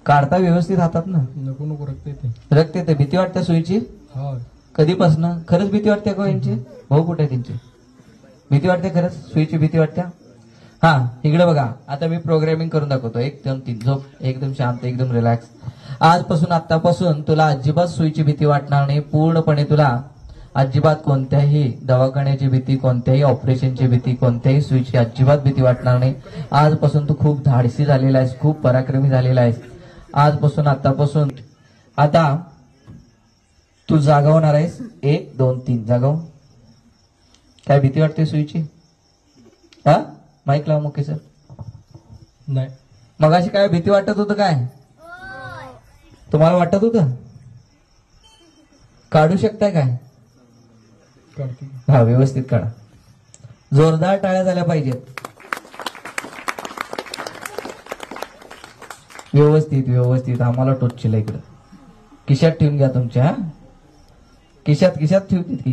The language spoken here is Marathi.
काढता व्यवस्थित हातात ना. नको नको रक्त येते. रक्त येते. भीती वाटते सुईची हा. कधीपासून? खरंच भीती वाटते का यांची? भाऊ कुठे आहे त्यांची? भीती वाटते खरंच? सुईची भीती वाटते? हा इकडे बघा. आता मी प्रोग्रामिंग करून दाखवतो. एकदम तीन झोप, एकदम शांत, एकदम रिलॅक्स. आजपासून आतापासून तुला अजिबात सुईची भीती वाटणार नाही. पूर्णपणे तुला अजिबात कोणत्याही दवाखान्याची भीती, कोणत्याही ऑपरेशनची भीती, कोणत्याही सुईची अजिबात भीती वाटणार नाही. आजपासून तू खूप धाडसी झालेला आहेस, खूप पराक्रमी झालेला आहेस. आजपासून आतापासून आता तू जागा होणार आहेस. 1 2 3 जागाव. काय भीती वाटते सुईची? हा माईक लाव मुके सर. नाही. मगाशी काय भीती वाटत होतं काय? तुम्हाला वाटत होतं? काढू शकताय काय? काढते. हा व्यवस्थित काढा. जोरदार टाळ्या झाल्या पाहिजेत. व्यवस्थित व्यवस्थित. आम्हाला टोचशील इकडं. खिशात ठेवून घ्या तुमच्या. खिशात ठेवतील.